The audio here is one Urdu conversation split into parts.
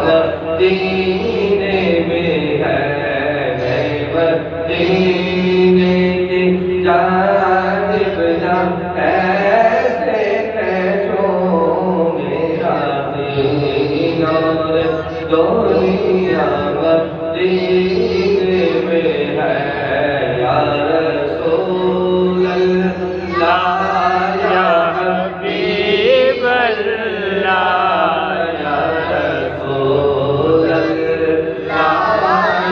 مدینے میں ہے مدینے کی جانب جا ایسے جو میرا دین اور دنیا مدینے میں ہے یا رسول اللہ یا حبیب اللہ یا رسول اللہ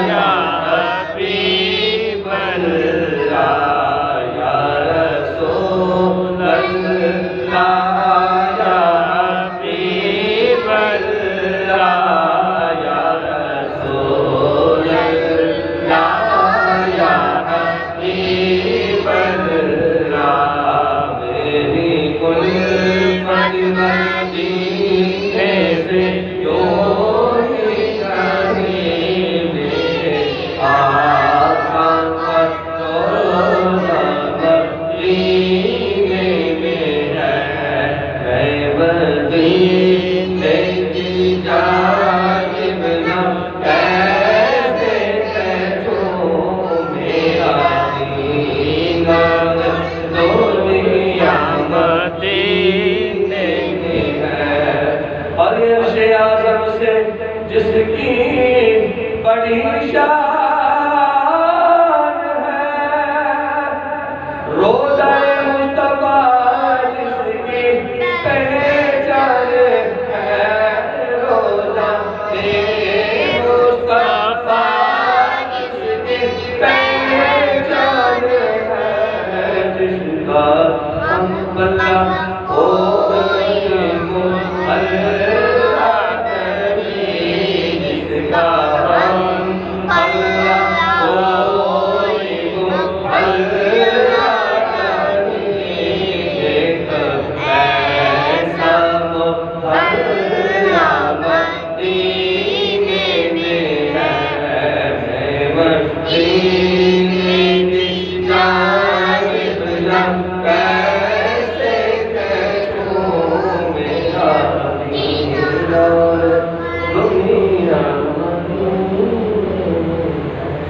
یا حبیب اللہ یا رسول اللہ یا حبیب اللہ یا رسول اللہ یا حبیب اللہ میری کل مدینے سے جو ہی کہیں میرے آقا مدینے میں ہے مدینے کی جانب نہ کیسے جو میرا دین اور دنیا مدینے میں ہے اور یہ عرش اعظم سے جس کی بڑی شان ہے روضہ مصطفیٰ جس کی پہچان ہے روضہ مصطفیٰ جس کی پہچان ہے جس کا ہم بلا ہو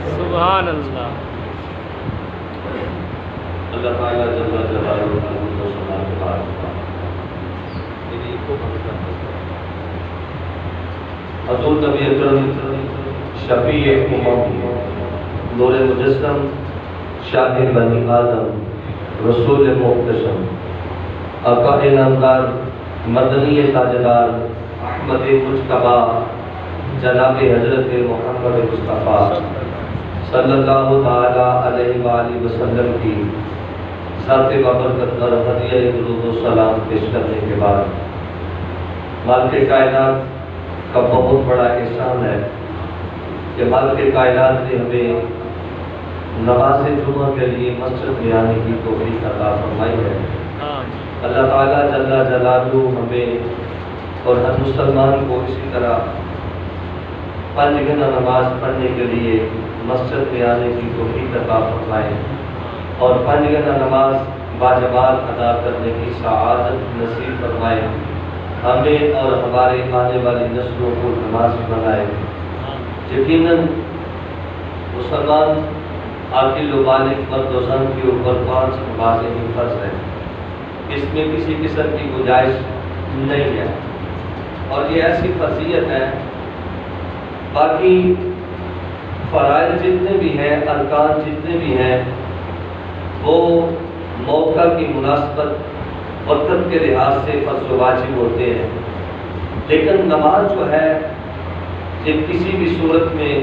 سبحان اللہ اللہ تعالیٰ جل جلالہ کو سنا کے بعد حضور نبی اکرم شفیع امم نور مجسم شاہد بنی آدم رسول محتشم آقا نامدار مدنی تاجدار احمد مجتبی جناب حضرت محمد مصطفیٰ صلی اللہ تعالیٰ علیہ وآلہ وسلم کی ذات بابرکت پر ہدیہ درود و سلام پیش کرنے کے بعد مالک کائنات کا بہت بڑا احسان ہے کہ مالک کائنات نے ہمیں نماز جمعہ کے لیے مسجد میں آنے کی توفیق عطا فرمائی ہے اللہ تعالیٰ جل جلالہ ہمیں اور ہر مسلمان کو اسی طرح 5 گنا نماز پڑھنے کے لیے مسجد میں آنے کی توفیق عطا فرمائے اور 5 گنا نماز باجماعت ادا کرنے کی سعادت نصیب فرمائے ہمیں اور ہمارے آنے والی نسلوں کو نمازی بنائے یقیناً مسلمان عاقل و بالغ مرد و زن کے اوپر 5 نمازیں ہی فرض ہیں اس میں کسی قسم کی گنجائش نہیں ہے اور یہ ایسی فرضیت ہے باقی فرائض جتنے بھی ہیں ارکان جتنے بھی ہیں وہ موقع کی مناسبت وقت کے لحاظ سے فرض و واجب ہوتے ہیں لیکن نماز جو ہے یہ کسی بھی صورت میں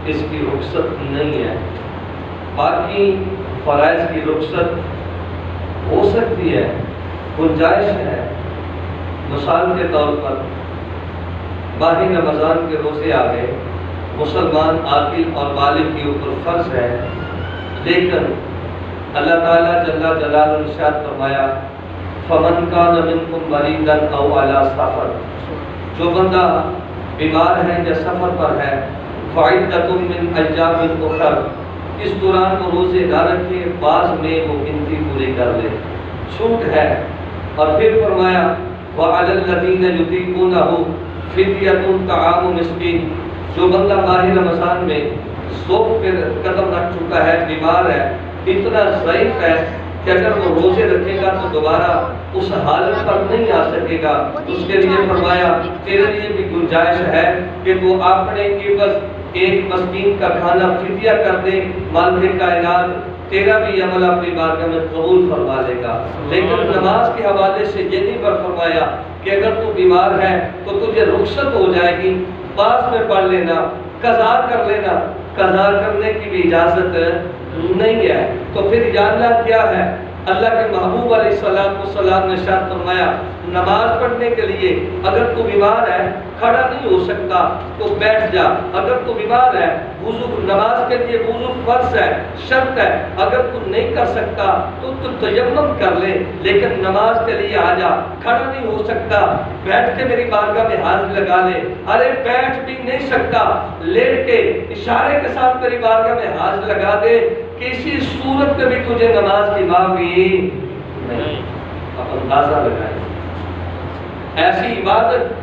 اس کی رخصت نہیں ہے باقی فرائض کی رخصت ہو سکتی ہے گنجائش ہے مثال کے طور پر ماہ رمضان کے روزے آ گئے مسلمان عاقل اور بالغ کے اوپر فرض ہے لیکن اللہ تعالیٰ جل جلالہ نے ارشاد فرمایا فمن کان منکم مریضا او علی سفر جو بندہ بیمار ہے یا سفر پر ہے فعدۃ من ایام اخر اس دوران وہ روزے نہ رکھے بعض میں وہ گنتی پوری کر لے چھوٹ ہے اور پھر فرمایا وعلی الذین یطیقونہ فدیۃ طعام مسکین، جو بندہ ماہ رمضان میں ذوق پہ قدم رکھ چکا ہے، بیمار ہے، اتنا ضعیف ہے کہ اگر وہ روزے رکھے گا تو دوبارہ اس حالت پر نہیں آ سکے گا، اس کے لیے فرمایا تیرے لیے بھی گنجائش ہے کہ تو اپنے عوض ایک مسکین کا کھانا فدیہ کر دے، مالک کائنات تیرا بھی عمل اپنی بارگاہ میں قبول فرما لے گا۔ لیکن نماز کے حوالے سے یہ نہیں پر فرمایا کہ اگر تو بیمار ہے تو تجھے رخصت ہو جائے گی، پاس میں پڑھ لینا، قضا کر لینا، قضا کرنے کی بھی اجازت نہیں ہے۔ تو پھر یا اللہ کیا ہے؟ اللہ کے محبوب علیہ السلام نے ارشاد فرمایا نماز پڑھنے کے لیے اگر تو بیمار ہے، کھڑا نہیں ہو سکتا تو بیٹھ جا، اگر تو بیمار ہے، وضو نماز کے لیے وضو فرض ہے، شرط ہے، اگر تو نہیں کر سکتا تو تیمم کر لے، لیکن نماز کے لیے آ جا، کھڑا نہیں ہو سکتا بیٹھ کے میری بارگاہ میں حاضری لگا لے، ارے بیٹھ بھی نہیں سکتا لیٹ کے اشارے کے ساتھ میری بارگاہ میں حاضری لگا دے، کسی صورت میں بھی تجھے نماز کی معافی نہیں۔ اب اندازہ لگائیں ایسی عبادت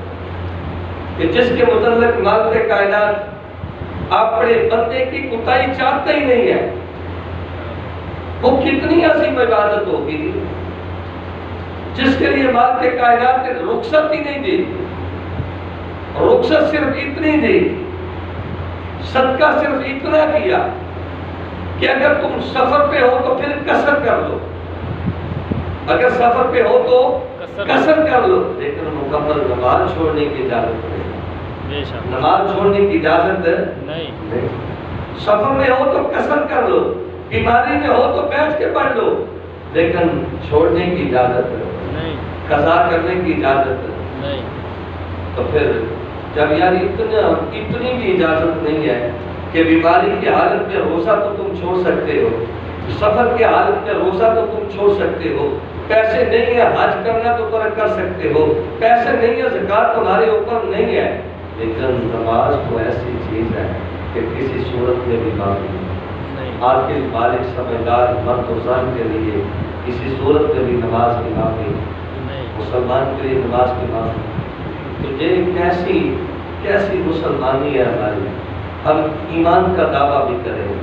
کہ جس کے متعلق مالک کائنات اپنے بندے کی کوتاہی چاہتا ہی نہیں ہے، وہ کتنی عظیم عبادت ہوگی جس کے لیے مالک کائنات نے رخصت ہی نہیں دی۔ رخصت صرف اتنی دی، صدقہ صرف اتنا کیا کہ اگر تم سفر پہ ہو تو پھر قصر کر لو، اگر سفر پہ ہو تو قصر کر لو، لیکن مکمل نماز چھوڑنے کی اجازت نہیں، نماز چھوڑنے کی اجازت نہیں۔ سفر میں ہو تو قصر کر لو، بیماری میں ہو تو بیٹھ کے پڑھ لو، لیکن چھوڑنے کی اجازت نہیں، قضا کرنے کی اجازت نہیں۔ تو پھر جب یعنی اتنی بھی اجازت نہیں ہے کہ بیماری کی حالت میں روزہ تو تم چھوڑ سکتے ہو، سفر کی حالت میں روزہ تو تم چھوڑ سکتے ہو، پیسے نہیں ہے حج کرنا تو کر سکتے ہو، پیسے نہیں ہے زکوٰۃ تمہارے اوپر نہیں ہے، لیکن نماز تو ایسی چیز ہے کہ کسی صورت میں بھی معافی نہیں۔ عاقل بالغ سمجھدار مرد و زن کے لیے کسی صورت میں بھی نماز کی معافی نہیں، مسلمان کے لیے نماز کی معافی۔ تو یہ کیسی مسلمانی ہے ہماری، ہم ایمان کا دعویٰ بھی کریں،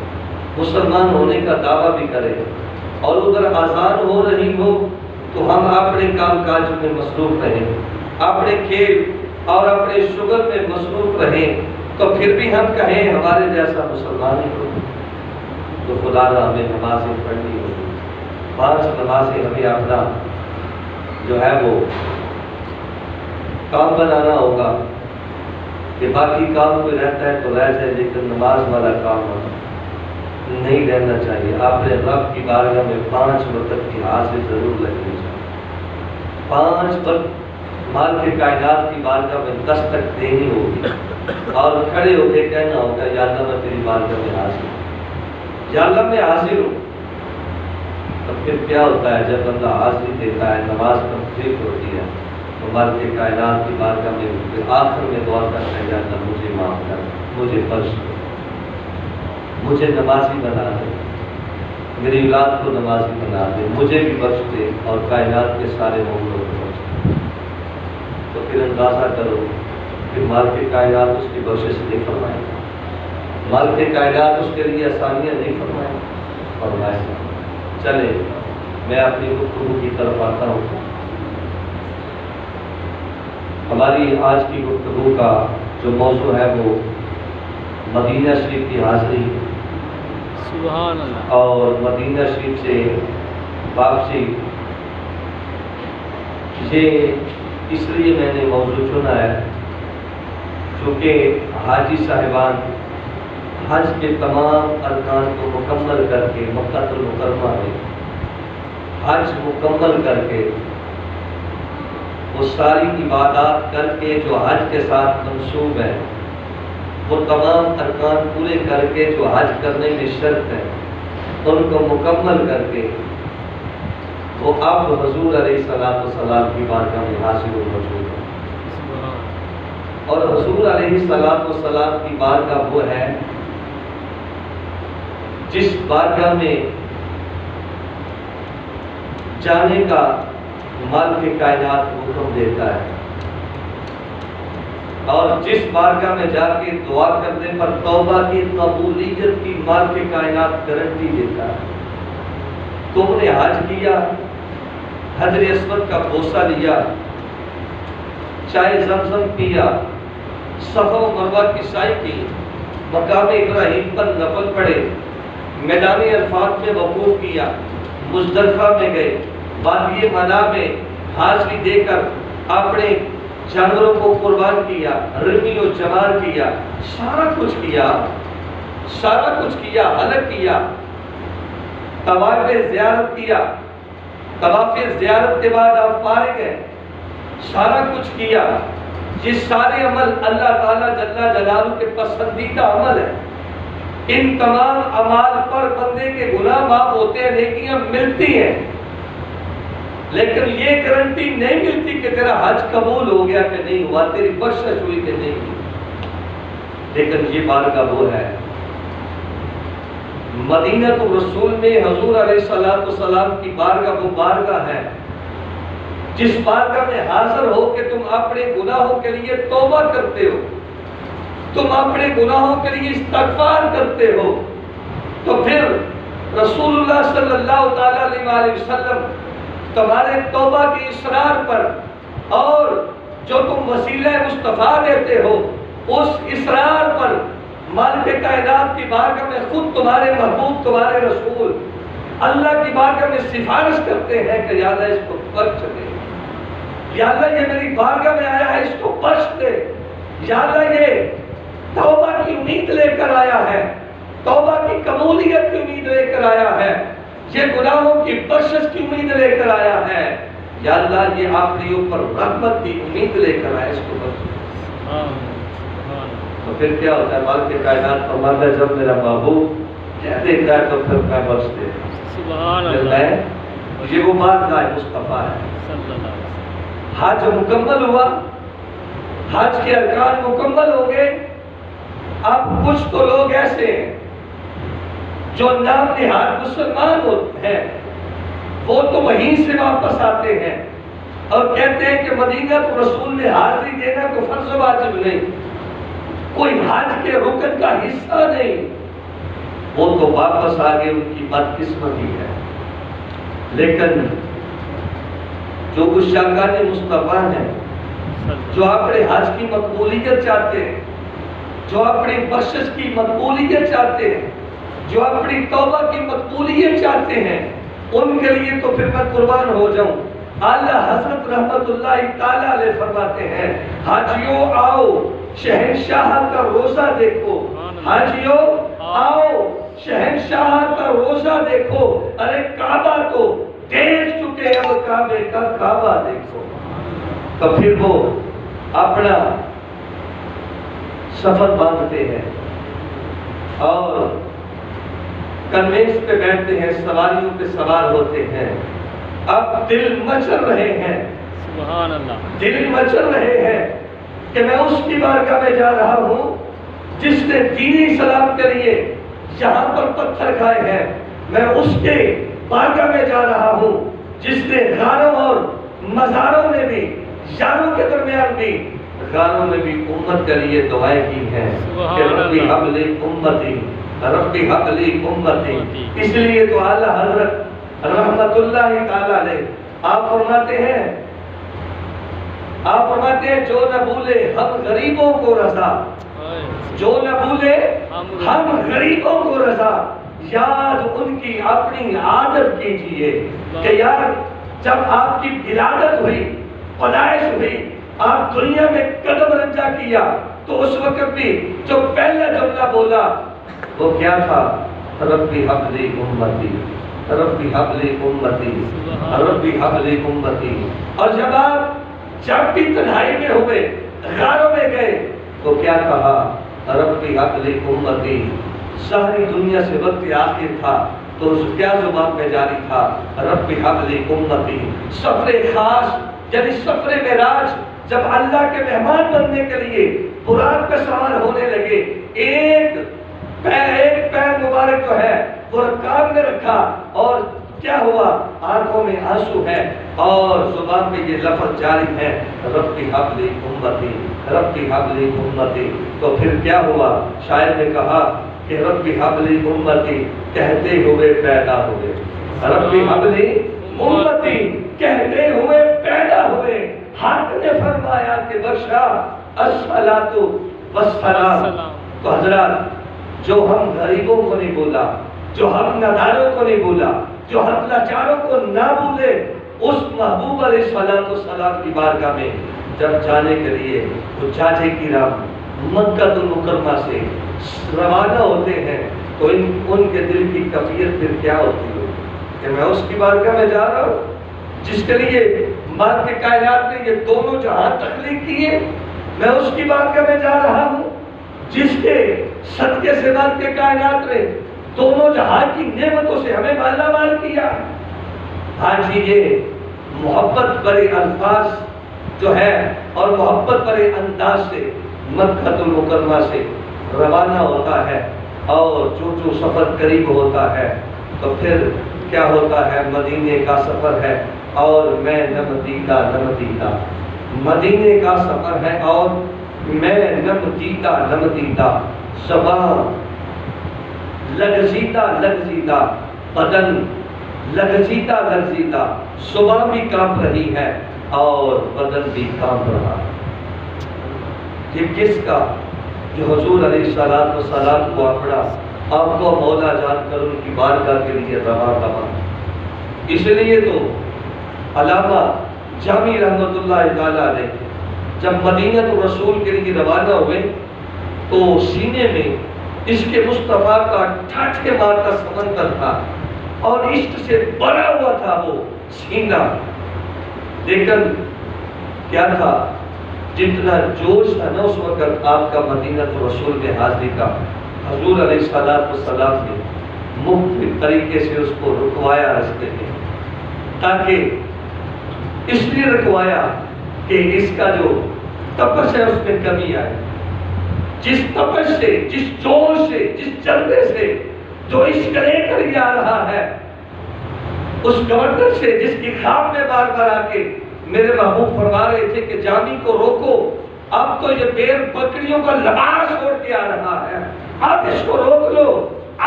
مسلمان ہونے کا دعویٰ بھی کریں، اور ادھر اذان ہو رہی ہو تو ہم اپنے کام کاج میں مصروف رہیں، اپنے کھیل اور اپنے شغل میں مصروف رہیں، تو پھر بھی ہم کہیں ہمارے جیسا مسلمان ہی ہو، تو خدا نہ ہمیں نمازیں پڑھنی ہوگی، 5 نمازیں ہمیں اپنا جو ہے وہ کام بنانا ہوگا کہ باقی کام کوئی رہتا ہے تو رہ جائے، لیکن نماز والا کام نہیں رہنا چاہیے۔ آپ نے رب کی بارگاہ میں 5 وقت کی حاضری ضرور لگنی چاہیے، 5 وقت مالک کائنات کی بارگاہ میں دستک دینی ہوگی، اور کھڑے ہو کے کہنا ہوگا یا اللہ میں تیری بارگاہ میں حاضر ہوں، یا اللہ میں حاضر ہوں۔ تو پھر کیا ہوتا ہے جب بندہ حاضری دیتا ہے، نماز کمپلیٹ ہوتی ہے، تو مالک کائنات کی بارگاہ میں پھر آخر میں دعا کرتا ہے یا اللہ مجھے معاف کر، مجھے بخش دے، مجھے نمازی بنا دے، میری اولاد کو نمازی بنا دے، مجھے بھی بخش دے اور کائنات کے سارے مومنوں کو بخش دے۔ تو پھر اندازہ کرو کہ مالک کائنات اس کی بخشش نہیں فرمائے گا، مالک کائنات اس کے لیے آسانیاں نہیں فرمائے گا۔ چلے میں اپنی گفتگو کی طرف آتا ہوں۔ ہماری آج کی گفتگو کا جو موضوع ہے وہ مدینہ شریف کی حاضری، سبحان اللہ، اور مدینہ شریف سے واپسی۔ یہ اس لیے میں نے موضوع چنا ہے چونکہ حاجی صاحبان حج کے تمام ارکان کو مکمل کر کے مکہ المکرمہ میں حج مکمل کر کے وہ ساری عبادات کر کے جو حج کے ساتھ منسوب ہیں، وہ تمام ارکان پورے کر کے جو حج کرنے میں شرط ہے ان کو مکمل کر کے وہ اب حضور علیہ السلام کی بارگاہ میں حاضر و موجود ہے۔ اور حضور علیہ السلام کی بارگاہ وہ ہے جس بارگاہ میں جانے کا مالک کائنات حکم دیتا ہے، اور جس بارگاہ میں جا کے دعا کرنے پر توبہ کی قبولیت کی مالک کائنات گارنٹی دیتا ہے۔ تم نے حج کیا، حجر اسود کا بوسہ لیا، چائے زمزم پیا، صفا و مروہ کی سعی کی، مقام ابراہیم پر نفل پڑے، میدان عرفات میں وقوف کیا، مزدلفہ میں گئے، وادی منا میں حاضری دے کر اپنے جانوروں کو قربان کیا، رمی و جمار کیا، سارا کچھ کیا، حلق کیا، طواف زیارت کیا، طواف زیارت کے بعد آپ فارغ ہیں، سارا کچھ کیا۔ یہ سارے عمل اللہ تعالیٰ جل جلالہ کے پسندیدہ عمل ہے۔ ان تمام اعمال پر بندے کے گناہ معاف ہوتے ہیں، نیکیاں ملتی ہیں، لیکن یہ گارنٹی نہیں ملتی کہ تیرا حج قبول ہو گیا کہ نہیں ہوا، تیری بخشش ہوئی کہ نہیں ہوئی۔ لیکن یہ بارگاہ وہ ہے، مدینہ الرسول میں حضور علیہ السلام کی بارگاہ وہ بارگاہ ہے جس بارگاہ میں حاضر ہو کہ تم اپنے گناہوں کے لیے توبہ کرتے ہو، تم اپنے گناہوں کے لیے استغفار کرتے ہو، تو پھر رسول اللہ صلی اللہ تعالیٰ علیہ وسلم تمہارے توبہ کی اصرار پر اور جو تم وسیلہ مصطفیٰ دیتے ہو اس اصرار پر مالک کائنات کی بارگاہ میں خود تمہارے محبوب تمہارے رسول اللہ کی بارگاہ میں سفارش کرتے ہیں کہ یا اللہ اس کو بخش دے، یا اللہ یہ میری بارگاہ میں آیا ہے اس کو بخش دے، یا اللہ یہ توبہ کی امید لے کر آیا ہے، توبہ کی قبولیت کی امید لے کر آیا ہے، یہ گناہوں کی بخشش کی امید لے کر آیا ہے، یا اللہ یہ آپ کے اوپر رحمت کی امید لے کر آیا، اس کو بخش۔ تو پھر کیا ہوتا ہے؟ مالک کائنات فرماتا ہے جب میرا محبوب کہہ دیتا ہے تو پھر میں بخش دیتا ہوں۔ سبحان اللہ، یہ وہ بارگاہ مصطفیٰ ہے۔ حج مکمل ہوا، حج کے ارکان مکمل ہو گئے۔ اب کچھ تو لوگ ایسے ہیں جو نام نہاد مسلمان ہوتے ہیں، وہ تو وہیں سے واپس آتے ہیں اور کہتے ہیں کہ مدینہ الرسول میں حاضری دینا کوئی فرض و واجب نہیں، کوئی حج کے رکن کا حصہ نہیں، وہ تو واپس آگے ان کی بدقسمتی ہے۔ لیکن جو گشاگان مصطفیٰ ہیں، جو اپنے حج کی مقبولیت چاہتے ہیں، جو اپنی بخشش کی مقبولیت چاہتے ہیں، جو اپنی توبہ کی مقبولیت چاہتے ہیں، ان کے لیے تو پھر میں قربان ہو جاؤں۔ اعلیٰ حضرت رحمت اللہ تعالیٰ علیہ فرماتے ہیں، حاجیوں آؤ شہنشاہ کا روزہ دیکھو، حاجیوں آؤ شہنشاہ کا روزہ دیکھو، ارے کعبہ تو دیکھ چکے اب کعبے کا کعبہ دیکھو۔ تو پھر وہ اپنا سفر باندھتے ہیں اور کنوینس پہ بیٹھتے ہیں، سواریوں پہ سوار ہوتے ہیں۔ اب دل مچل رہے ہیں، سبحان اللہ، دل مچل رہے ہیں کہ میں اس کی بارگاہ میں جا رہا ہوں جس نے دین اسلام کے لیے یہاں پر پتھر کھائے ہیں، میں اس کے بارگاہ میں جا رہا ہوں جس نے غاروں اور مزاروں میں بھی، یاروں کے درمیان بھی، غاروں میں بھی امت کے لیے دعائیں کی ہیں کہ ربی حب لی امتی، ربی حب لی امتی۔ اس لیے تو اعلیٰ حضرت رحمت اللہ تعالیٰ نے آپ فرماتے ہیں جو نہ بھولے ہم غریبوں کو رضا، جو نہ بھولے ہم غریبوں کو رضا، یاد ان کی اپنی عادت کیجئے کہ یار جب آپ کی ولادت ہوئی، پیدائش ہوئی، آپ دنیا میں قدم رنجا کیا تو اس وقت بھی جو پہلا جملہ بولا وہ کیا تھا؟ ربی حب لی امتی، ربی حب لی امتی، ربی حب لی امتی۔ اور جب بھی تنہائی میں ہوئے، غاروں میں گئے تو کیا کہا؟ ربی حب لی امتی۔ ساری دنیا سے وقت آخر تھا تو اس کیا زبان میں جاری تھا؟ ربی حب لی امتی۔ سفر خاص یعنی سفر معراج جب اللہ کے مہمان بننے کے لیے براق پہ سوار ہونے لگے، ایک پیر مبارک جو ہے وہ رکاب میں رکھا اور کیا ہوا؟ آنکھوں میں آنسو ہے اور زبان میں یہ لفظ جاری ہے، ربی حب لی امتی، ربی حب لی امتی۔ تو پھر کیا ہوا؟ شاعر نے کہا کہ ربی حب لی امتی کہتے ہوئے پیدا ہوئے، ربی حب لی امتی کہتے ہوئے پیدا ہوئے۔ حق نے فرمایا کہ بخشا الصلاۃ والسلام۔ تو حضرات، جو ہم غریبوں کو نہیں بولا، جو ہم نداروں کو نہیں بولا، جو ہم لاچاروں کو نہ بولے، اس محبوب علیہ السلام کی بارگاہ میں جب جانے کے لیے وہ جاجے کی راہ مکہ المکرمہ سے روانہ ہوتے ہیں تو ان کے دل کی کیفیت پھر کیا ہوتی ہے کہ میں اس کی بارگاہ میں جا رہا ہوں جس کے لیے مالک کائنات نے یہ دونوں جہاں تخلیق کیے، میں اس کی بارگاہ میں جا رہا ہوں جس کے صدقے سے مالک کائنات نے دونوں جہاں کی نعمتوں سے ہمیں مالا مال کیا۔ آج یہ محبت بڑے الفاظ جو ہے اور محبت بڑے انداز سے مکہ المکرمہ سے روانہ ہوتا ہے، اور جو سفر قریب ہوتا ہے تو پھر کیا ہوتا ہے؟ مدینے کا سفر ہے اور میں نمدیدہ نمدیدہ، مدینے کا سفر ہے اور میں نمدیدہ نمدیدہ، زبان لغزیدہ لغزیدہ، بدن لغزیدہ لغزیدہ، زبان بھی کانپ رہی ہے اور بدن بھی کانپ رہا ہے۔ یہ کس کا؟ جو حضور علیہ السلام کو اپنا آپ کو مولا جان کر ان کی بارگاہ کے لیے رواں۔ اس لیے تو علامہ جامی رحمۃ اللہ تعالیٰ نے جب مدینہ رسول کے لیے روانہ ہوئے تو سینے میں عشق مصطفیٰ کا ٹھاٹھے مارتا سمندر تھا اور عشق سے بھرا ہوا تھا وہ سینہ، لیکن کیا تھا؟ جتنا جوش تھا نا اس وقت آپ کا مدینہ رسول میں حاضری کا، حضور علیہ السلام نے مختلف طریقے سے اس کو رکوایا رستے میں، تاکہ اس لیے رکوایا کہ اس کا جو تپش ہے اس میں کمی آئے۔ جس تپش سے، جس جوش سے، جس جذبے سے جو عشق لے کر یہ آ رہا ہے، اس گورنر سے جس کی خواب میں بار بار آ کے میرے محبوب فرما رہے تھے کہ جامی کو روکو، اب تو یہ بیر بکریوں کا لباس چھوڑ کے آ رہا ہے، آپ اس کو روک لو،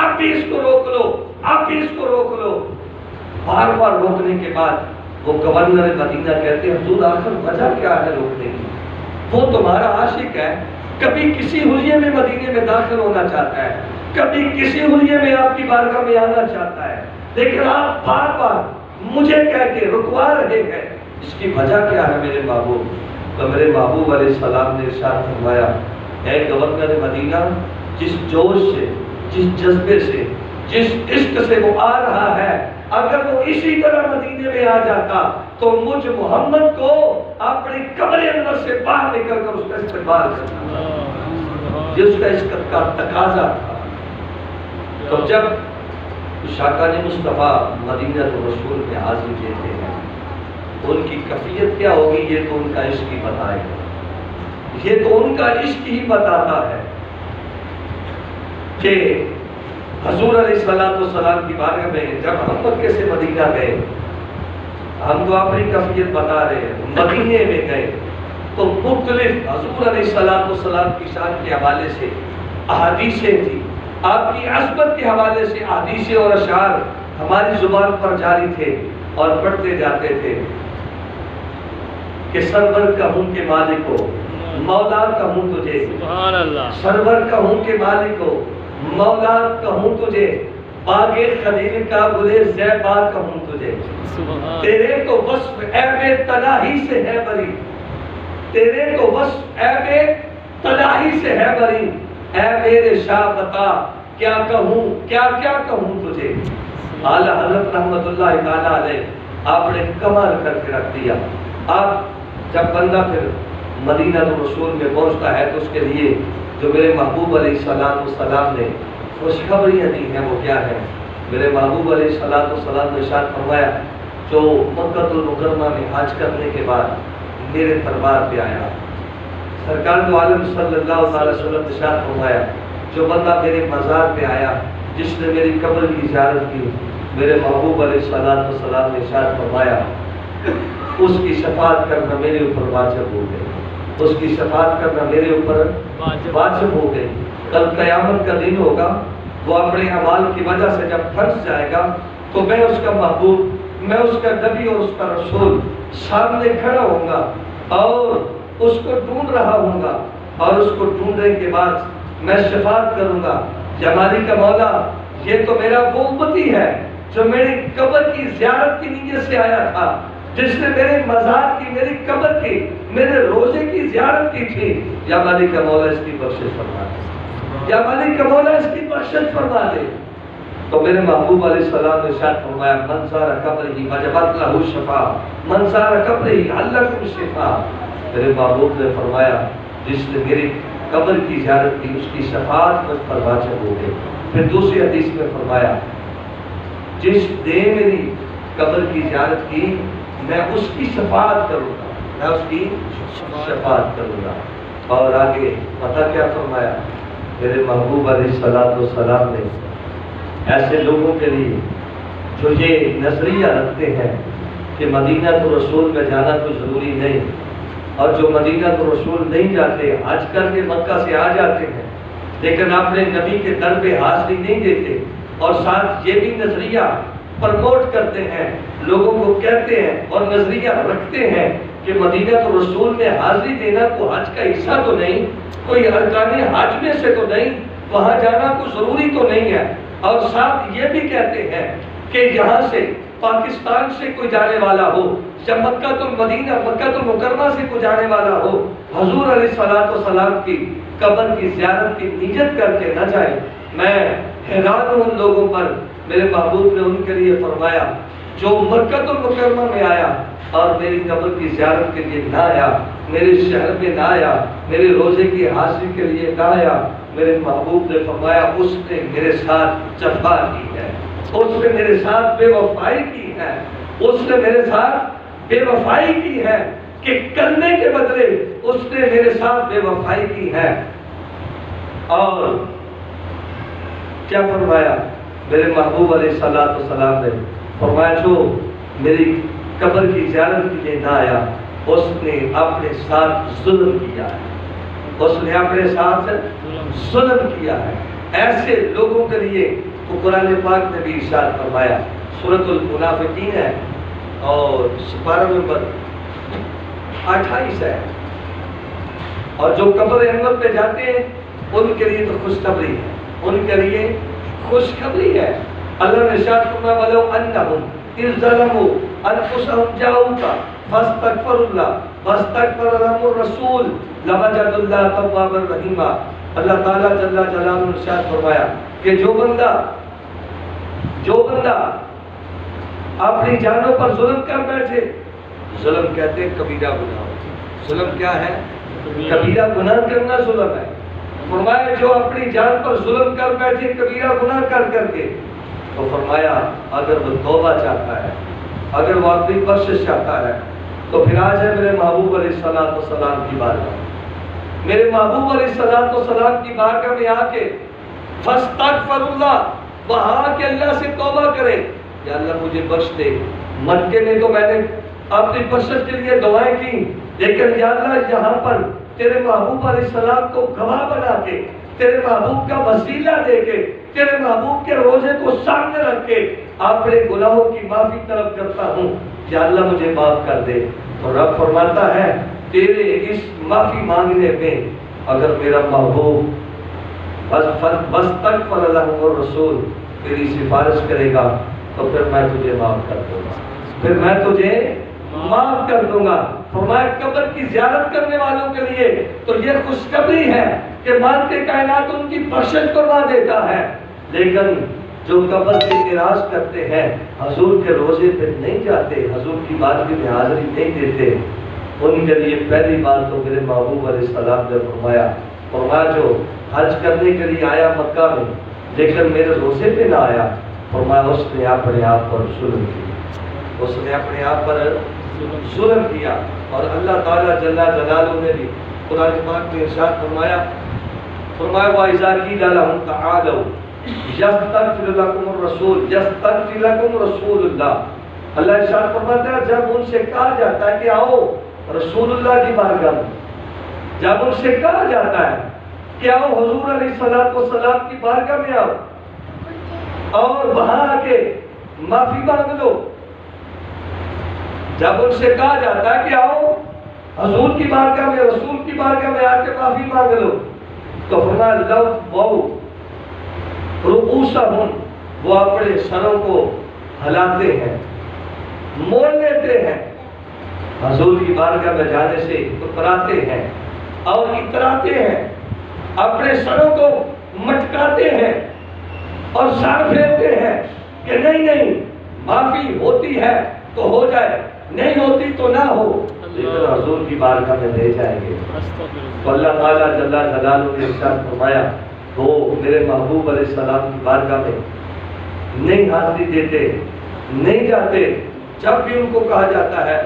آپ بھی اس کو روک لو، آپ بھی اس کو روک لو۔ بار بار روکنے کے بعد وہ گورنر مدینہ کہتے ہیں حضور آخر وجہ کیا ہے روکنے کی؟ وہ تمہارا عاشق ہے، کبھی کسی حلیے میں مدینے میں داخل ہونا چاہتا ہے، کبھی کسی حلیے میں آپ کی بارگاہ میں آنا چاہتا ہے، لیکن آپ بار بار مجھے کہہ کے رکوا رہے ہیں، اس کی وجہ کیا ہے میرے محبوب؟ تو میرے محبوب علیہ السلام نے ارشاد فرمایا، اے گورنر مدینہ، جس جوش سے، جس جذبے سے، جس عشق سے وہ آ رہا ہے، اگر وہ اسی طرح مدینے میں آ جاتا تو مجھ محمد کو اپنی قبر انور سے باہر نکل کر اس کا استقبال کرنا، یہ اس کا عشق کا تقاضا تھا۔ تو جب شاکان مصطفیٰ مدینہ رسول میں حاضری دیتے ہیں، ان کی کیفیت کیا ہوگی یہ تو ان کا عشق ہی بتائے گا، یہ تو ان کا عشق ہی بتاتا ہے کہ حضور علیہ السلام کی بارگاہ میں جب ہم مکے سے مدینہ گئے، ہم تو اپنی کیفیت بتا رہے ہیں، مدینے میں گئے تو مختلف حضور علیہ السلام کی شان کے حوالے سے احادیثیں تھی، آپ کی عظمت کے حوالے سے احادیثیں اور اشعار ہماری زبان پر جاری تھے اور پڑھتے جاتے تھے کہ سرور کا ہوں کہ مالک ہو، مولا کہوں تجھے، سبحان اللہ، سرور کہوں کہ مالک ہو، مولا کہوں تجھے، باغ خلیل کا گلے زیبا کہوں تجھے، تیرے تو وصف عیب تلاہی سے ہے بری، تیرے تو وصف عیب تلاہی سے ہے بری، اے میرے شاہ بتا کیا کہوں، کیا کیا کہوں تجھے۔ اعلیٰ حضرت رحمت اللہ تعالیٰ علیہ آپ نے کمال کر کے رکھ دیا۔ آپ جب بندہ پھر مدینہ رسول میں پہنچتا ہے تو اس کے لیے جو میرے محبوب علیہ السلام نے خوشخبریاں دی ہیں وہ کیا ہے؟ میرے محبوب علیہ السلام نے ارشاد فرمایا، جو مکہ المکرمہ میں حج کرنے کے بعد میرے دربار پہ آیا، سرکار دو عالم صلی اللہ علیہ وسلم نے ارشاد فرمایا، جو بندہ میرے مزار پہ آیا، جس نے میری قبر کی زیارت کی، میرے محبوب علیہ السلام نے ارشاد فرمایا اس کی شفاعت کرنا میرے اوپر واجب ہو گئی، اس کی شفاعت کرنا میرے اوپر واجب ہو گئی۔ کل قیامت کا دن ہوگا، وہ اپنے اعمال کی وجہ سے جب پھنس جائے گا تو میں اس کا محبوب، میں اس کا نبی اور اس کا رسول سامنے کھڑا ہوں گا اور اس کو ڈھونڈ رہا ہوں گا، اور اس کو ڈھونڈنے کے بعد میں شفاعت کروں گا، یا مالک کا مولا یہ تو میرا وہ امتی ہے جو میری قبر کی زیارت کی نیت سے آیا تھا، جس نے میرے مزار کی، میری قبر کی، میرے روزے کی زیارت کی تھی، یا مالک کا مولا اس کی بخشش فرما دے، یا مالک کا مولا اس کی بخشش فرما دے۔ تو میرے محبوب علیہ السلام نے ارشاد فرمایا من زار قبرہ وجبت لہ شفاء، من زار قبرہ حل لہ شفاء۔ میرے محبوب نے فرمایا جس نے میری قبر کی زیارت کی اس کی شفاعت مجھ پر واجب ہو گئی۔ پھر دوسری حدیث میں فرمایا جس نے میری قبر کی زیارت کی میں اس کی شفاعت کروں گا، میں اس کی شفاعت کروں گا۔ اور آگے پتہ کیا فرمایا میرے محبوب علیہ السلام نے ایسے لوگوں کے لیے جو یہ نظریہ رکھتے ہیں کہ مدینہ تو رسول میں جانا تو ضروری نہیں، اور جو مدینہ تو رسول نہیں جاتے، حج کر کے مکہ سے آ جاتے ہیں لیکن اپنے نبی کے در پہ حاضری نہیں دیتے، اور ساتھ یہ بھی نظریہ پرموٹ کرتے ہیں، لوگوں کو کہتے ہیں اور نظریہ رکھتے ہیں کہ مدینہ تو رسول میں حاضری دینا کوئی حج کا حصہ تو نہیں، کوئی ارکان حج میں سے تو نہیں، وہاں جانا کوئی ضروری تو نہیں ہے، اور ساتھ یہ بھی کہتے ہیں کہ یہاں سے پاکستان سے کوئی جانے والا ہو یا مکہ المدینہ، مکہ المکرمہ سے کوئی جانے والا ہو، حضور علیہ السلام کی قبر کی زیارت کی نیت کر کے نہ جائے۔ میں حیران ہوں ان لوگوں پر۔ میرے محبوب نے ان کے لیے فرمایا جو مکہ المکرمہ میں آیا اور میری قبر کی زیارت کے لیے نہ آیا، میرے شہر میں نہ آیا، میرے روزے کی حاضری کے لیے نہ آیا، میرے محبوب نے فرمایا اس نے میرے ساتھ جفا کی ہے، اس نے میرے ساتھ بے وفائی کی ہے، اس نے میرے ساتھ بے وفائی کی ہے کہ کرنے کے بدلے اس نے میرے ساتھ بے وفائی کی ہے۔ اور کیا فرمایا میرے محبوب علیہ السلام نے فرمایا جو میری قبر کی زیارت کے لیے نہ آیا اس نے اپنے ساتھ ظلم کیا ہے، اس نے اپنے ساتھ ظلم کیا ہے۔ ایسے لوگوں کے لیے تو قرآن پاک نے بھی ارشاد فرمایا، سورۃ المنافقین ہے اور سپارہ نمبر 28 ہے، اور جو قبر انور پہ جاتے ہیں ان کے لیے تو خوشخبری ہے، ان کے لیے خوشخبری ہے۔ اللہ نے ارشاد فرمایا وَلَوْ أَنَّهُمْ إِذْ ظَلَمُوا أَنفُسَهُمْ جَاءُوكَ فَاسْتَغْفَرُوا اللَّهَ وَاسْتَغْفَرَ لَهُمُ الرَّسُولُ لَوَجَدُوا اللَّهَ تَوَّابًا رَحِيمًا۔ اللہ تعالیٰ جل جلالہ نے ارشاد فرمایا کہ جو بندہ اپنی جانوں پر ظلم کر بیٹھے، ظلم کہتے ہیں کبیرہ گناہ، ظلم کیا ہے؟ کبیرہ گناہ کرنا ظلم ہے۔ فرمایا جو اپنی جان پر ظلم کر بیٹھے کبیرہ گناہ کر کے، تو فرمایا اگر وہ توبہ چاہتا ہے، اگر وہ اپنی بخشش چاہتا ہے تو پھر آج ہے میرے محبوب علیہ السلام کی بارگاہ، میرے محبوب علیہ السلام کی بارگاہ میں آ کے فاستغفر اللہ، وہاں کے اللہ سے توبہ کرے، یا اللہ مجھے بخش دے۔ مکے میں تو میں نے اپنی بخشش کے لیے دعائیں کی، لیکن یا اللہ یہاں پر تیرے محبوب علیہ السلام کو گواہ بنا کے، تیرے محبوب کا وسیلہ دے کے، تیرے محبوب کے روزے کو سامنے رکھ کے اپنے گناہوں کی معافی طلب کرتا ہوں، یا اللہ مجھے معاف کر دے۔ تو رب فرماتا ہے تیرے اس معافی مانگنے میں اگر میرا محبوب وَاسْتَغْفَرَ لَهُمُ الرَّسُولُ تیری سفارش کرے گا تو پھر میں تجھے معاف کر دوں گا، پھر میں تجھے معاف کر دوں گا۔ فرمایا قبر کی زیارت کرنے والوں کے لیے تو یہ خوشخبری ہے کہ مالک کائنات ان کی بخشش فرما دیتا ہے، لیکن جو قبر سے اعراض کرتے ہیں، حضور کے روزے پہ نہیں جاتے، حضور کی بارگاہ میں حاضری نہیں دیتے، ان کے لیے پہلی بات تو میرے محبوب علیہ السلام نے فرمایا جو حج کرنے کے لیے آیا مکہ میں لیکن میرے روزے پہ نہ آیا، فرمایا اس نے اپنے آپ پر ظلم کیا، اس نے اپنے آپ پر ظلم کیا۔ اور اللہ تعالیٰ جل جلالہ نے بھی قرآن پاک میں ارشاد فرمایا وَإِذَا قِيلَ لَهُمْ تَعَالَوْا یستغفر لکم الرسول، یستغفر لکم رسول اللہ۔ اللہ ارشاد فرماتا ہے جب ان سے کہا جاتا ہے کہ آؤ رسول اللہ کی بارگاہ میں، جب ان سے کہا جاتا ہے کہ آؤ حضور علیہ السلام کی بارگاہ میں آؤ اور وہاں آ کے معافی مانگ لو، جب ان سے کہا جاتا ہے کہ آؤ حضور کی بارگاہ میں، رسول کی بارگاہ میں آ کے معافی مانگ لو، تو فرمایا لو وہ رؤوسہم، وہ اپنے سروں کو ہلاتے ہیں، موڑ لیتے ہیں، حضور کی بارگاہ میں جانے سے اتراتے ہیں اور اتراتے ہیں، اپنے سروں کو مٹکاتے ہیں اور سر پھیرتے ہیں کہ نہیں معافی ہوتی ہے تو ہو جائے، نہیں ہوتی تو نہ ہو، لیکن حضور کی بارگاہ میں لے جائیں گے۔ تو اللہ تعالیٰ جل جلالہ نے ارشاد فرمایا وہ میرے محبوب علیہ السلام کی بارگاہ میں نہیں حاضری دیتے، نہیں جاتے، جب بھی ان کو کہا جاتا ہے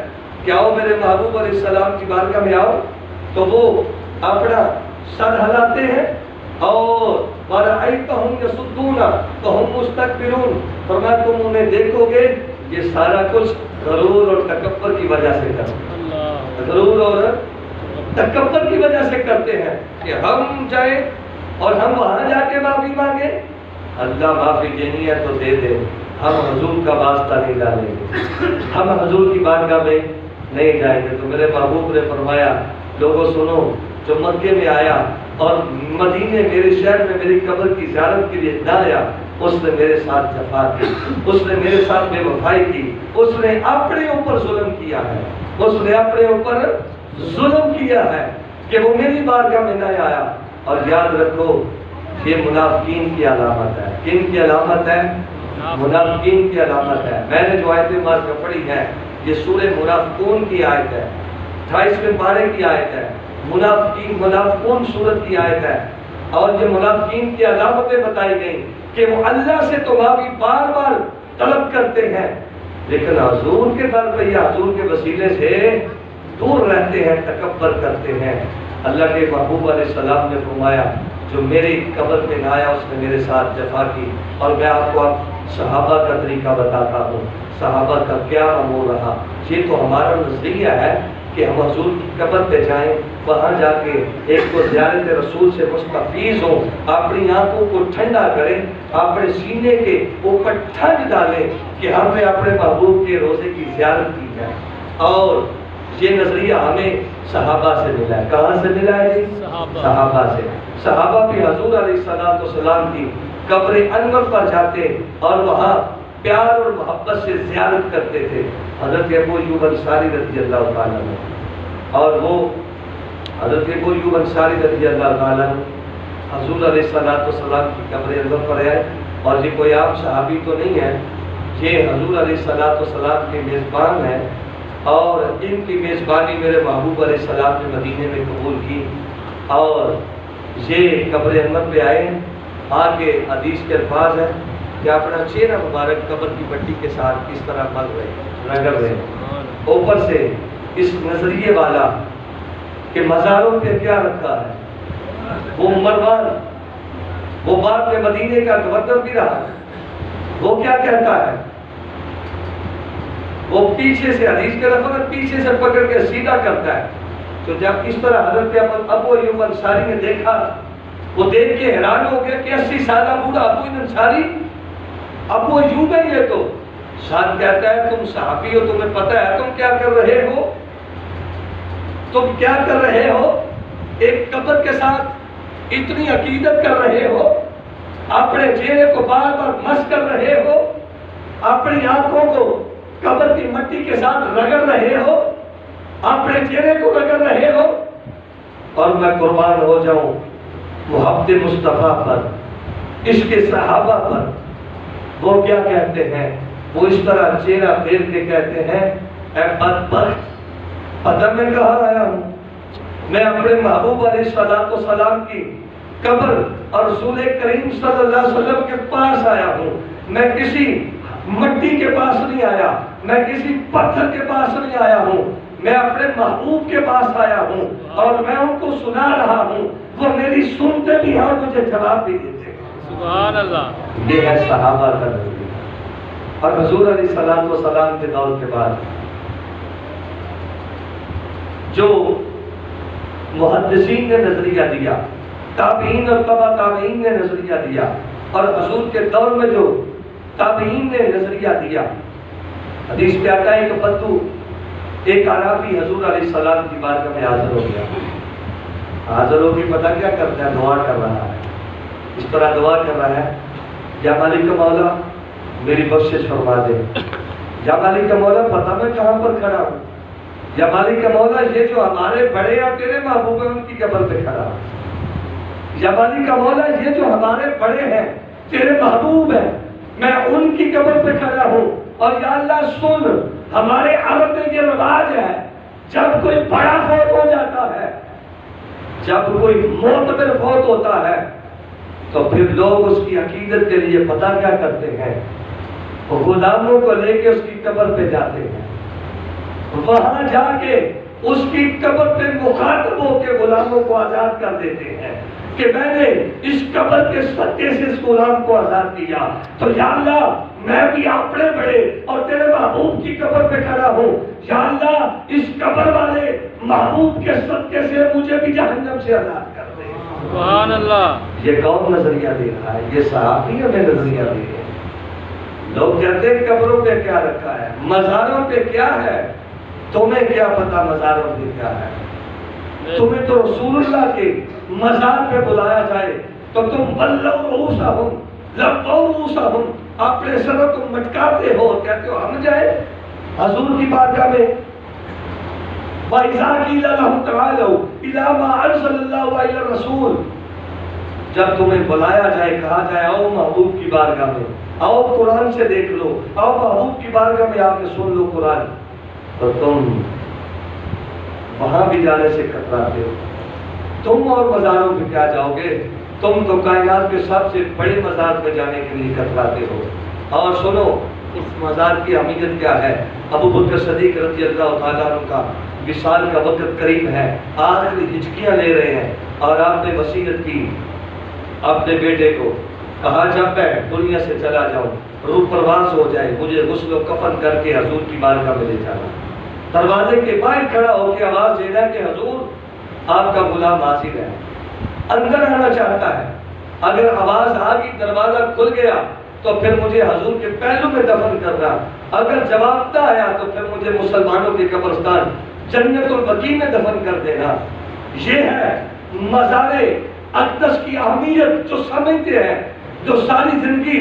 کہ آؤ میرے محبوب علیہ السلام کی بارگاہ میں آؤ، تو وہ اپنا سر ہلاتے ہیں اور وَرَأَيْتَهُمْ يَصُدُّونَ وَهُمْ مُسْتَكْبِرُونَ، فرمایا تم انہیں دیکھو گے یہ سارا کچھ غرور اور تکبر کی وجہ سے کرتے ہیں، غرور اور تکبر کی وجہ سے کرتے ہیں کہ ہم جائیں اور ہم وہاں جا کے معافی مانگے، اللہ معافی دینی ہے تو دے دے، ہم حضور کا واسطہ نہیں ڈالیں گے، ہم حضور کی بارگاہ میں نہیں جائیں گے۔ تو میرے محبوب نے فرمایا لوگوں سنو، جو مکے میں آیا اور مدینے میرے شہر میں میری قبر کی زیارت کے لیے نہ آیا، اس نے میرے ساتھ جفا کی، اس نے میرے ساتھ بے وفائی کی، اس نے اپنے اوپر ظلم کیا ہے، اس نے اپنے اوپر ظلم کیا ہے کہ وہ میری بارگاہ میں نہ آیا۔ اور یاد رکھو یہ منافقین کی علامت ہے۔ کن کی علامت ہے؟ منافقین کی علامت ہے۔ میں نے جو آیتیں مارکہ پڑھی ہیں یہ سورہ منافقون کی آیت ہے، 28ویں پارے کی آیت ہے، منافقون سورت کی آیت ہے، اور یہ منافقین کی علامتیں بتائی گئیں کہ وہ اللہ سے تو معافی بار بار طلب کرتے ہیں لیکن حضور کے در پہ یا حضور کے وسیلے سے دور رہتے ہیں، تکبر کرتے ہیں۔ اللہ کے محبوب علیہ السلام نے فرمایا جو میری قبر پہ نہ آیا اس نے میرے ساتھ جفا کی۔ اور میں آپ کو اب صحابہ کا طریقہ بتاتا ہوں، صحابہ کا کیا امور رہا۔ یہ تو ہمارا نظریہ ہے کہ ہم حضور کی قبر پہ جائیں، وہاں جا کے ایک تو زیارت رسول سے مستفیض ہوں، اپنی آنکھوں کو ٹھنڈا کریں، اپنے سینے کے اوپر ٹھنڈ ڈالیں کہ ہم نے اپنے محبوب کے روزے کی زیارت کی ہے۔ اور یہ نظریہ ہمیں صحابہ سے ملا ہے۔ کہاں سے ملا ہے جی؟ صحابہ سے۔ صحابہ بھی حضور علیہ السلام کی قبر انور پر جاتے اور وہاں پیار اور محبت سے زیارت کرتے تھے۔ حضرت ابو ایوب انصاری رضی اللہ تعالیٰ عنہ، اور وہ حضرت ابو ایوب انصاری رضی اللہ تعالیٰ عنہ حضور علیہ السلام کی قبر انور پر آئے، اور یہ کوئی عام صحابی تو نہیں ہے، یہ حضور علیہ السلام کے میزبان ہیں، اور ان کی میزبانی میرے محبوب علیہ السلام نے مدینے میں قبول کی، اور یہ قبر انور پہ آئے، آگے حدیث کے الفاظ ہیں کہ اپنا چہرہ مبارک قبر کی مٹی کے ساتھ کس طرح مل رہے، رگڑ رہے، اوپر سے اس نظریے والا کہ مزاروں پہ کیا رکھا ہے۔ وہ مروان، وہ بعد میں مدینے کا گورنر بھی رہا، وہ کیا کہتا ہے، وہ پیچھے سے حدیث کے لفظ پیچھے سے پکڑ کے سیدھا کرتا ہے۔ تو جب اس طرح حضرت ابو ایوب انصاری نے دیکھا، وہ دیکھ کے حیران ہو گیا کہ 80 سالہ بوڑھا ابو انصاری، ابو ایوب ہے یہ تو۔ ساتھ کہتا ہے تم صحابی ہو، تمہیں پتہ ہے تم کیا کر رہے ہو، تم کیا کر رہے ہو، ایک قبر کے ساتھ اتنی عقیدت کر رہے ہو، اپنے چہرے کو بار بار مس کر رہے ہو، اپنی آنکھوں کو قبر کی مٹی کے ساتھ رگڑ رہے ہو، اپنے چہرے کو رگڑ رہے ہو۔ اور میں قربان ہو جاؤں محبت مصطفیٰ پر، عشق صحابہ پر، وہ کیا کہتے ہیں، وہ اس طرح چہرہ پھیر کے کہتے ہیں اے بدبخت، پتہ میں کہاں آیا ہوں، میں اپنے محبوب علیہ السلام کی قبر اور رسول کریم صلی اللہ علیہ وسلم کے پاس آیا ہوں، میں کسی مٹی کے پاس نہیں آیا، میں کسی پتھر کے پاس نہیں آیا ہوں، میں اپنے محبوب کے پاس آیا ہوں، اور میں ان کو سنا رہا ہوں، وہ میری سنتے بھی ہیں اور مجھے جواب بھی دیتے ہیں۔ سبحان اللہ. یہ ہے صحابہ کا نظریہ. اور حضور علیہ الصلوۃ والسلام کے دور کے بعد جو محدثین نے نظریہ دیا، تابعین اور تبع تابعین نے نظریہ دیا، اور حضور کے دور میں جو تابعین نے نظریہ دیا. حدیث پہ آتا ہے کہ بدو ایک عربی حضور علیہ السلام کی بارگاہ میں حاضر ہو گیا. حاضر ہو کے پتہ کیا کرتا ہے؟ دعا کر رہا ہے. اس طرح دعا کر رہا ہے، یا مالک مولا میری بخشش فرما دے، یا مالک مولا پتہ میں کہاں پر کھڑا ہوں، یا مالک مولا یہ جو ہمارے بڑے اور تیرے محبوب ہیں ان کی قبر پہ کھڑا ہوں، یا مالک مولا یہ جو ہمارے بڑے ہیں تیرے محبوب ہیں میں ان کی قبر پہ کھڑا ہوں. اور یا اللہ سن، ہمارے عرب میں یہ رواج ہے جب کوئی بڑا فوت ہو جاتا ہے، جب کوئی معتبر فوت ہوتا ہے تو پھر لوگ اس کی عقیدت کے لیے پتہ کیا کرتے ہیں؟ غلاموں کو لے کے اس کی قبر پہ جاتے ہیں، وہاں جا کے اس کی قبر پہ مخاطب ہو کے غلاموں کو آزاد کر دیتے ہیں کہ میں نے اس قبر کے صدقے سے اس غلام کو آزاد کیا. تو یا اللہ میں بھی اپنے بڑے اور تیرے محبوب کی قبر پہ کھڑا ہوں، یا اللہ اس قبر والے محبوب کے صدقے سے مجھے بھی جہنم سے آزاد کر دے. سبحان اللہ. یہ کون نظریہ دے رہا ہے؟ یہ صحابی ہمیں نظریہ دے رہے ہیں. لوگ کہتے ہیں قبروں پہ کیا رکھا ہے، مزاروں پہ کیا ہے. تمہیں کیا پتا مزاروں پہ کیا ہے؟ تمہیں تو رسول اللہ کے مزار پہ بلایا جائے تو تم بلو رؤوسہم لبو رؤوسہم اپنے سروں کو مٹکاتے ہو، کہتے ہو ہم جائے حضور کی بارگاہ میں. وَإِذَا قِيلَ لَهُمْ تَعَالَوْا إِلَىٰ مَا أَنزَلَ اللَّهُ وَإِلَى الرَّسُولِ، جب تمہیں بلایا جائے، کہا جائے آؤ محبوب کی بارگاہ میں، آؤ قرآن سے دیکھ لو، آؤ محبوب کی بارگاہ میں آ کے سن لو قرآن، تو تم وہاں بھی جانے سے کتراتے ہو. تم اور مزاروں پہ کیا جاؤ گے؟ تم تو کائنات کے سب سے بڑے مزار پہ جانے کے لیے کتراتے ہو. اور سنو اس مزار کی اہمیت کیا ہے. ابو بکر صدیق رضی اللہ تعالیٰ عنہ کا وصال کا وقت قریب ہے، آخری ہچکیاں لے رہے ہیں، اور آپ نے وصیت کی اپنے بیٹے کو، کہا جب میں دنیا سے چلا جاؤں، روح پرواز ہو جائے، مجھے غسل و کفن کر کے حضور کی بارگاہ میں لے جانا. دروازے کے باہر کھڑا ہو کے آواز دینا کہ حضور آپ کا غلام حاضر ہے، اندر آنا چاہتا ہے. اگر آواز آ گئی، دروازہ کھل گیا تو پھر مجھے حضور کے پہلو میں دفن کرنا. اگر جواب نہ آیا تو پھر مجھے مسلمانوں کے قبرستان جنت البقیع میں دفن کر دینا. یہ ہے مزار اقدس کی اہمیت جو سمجھتے ہیں، جو ساری زندگی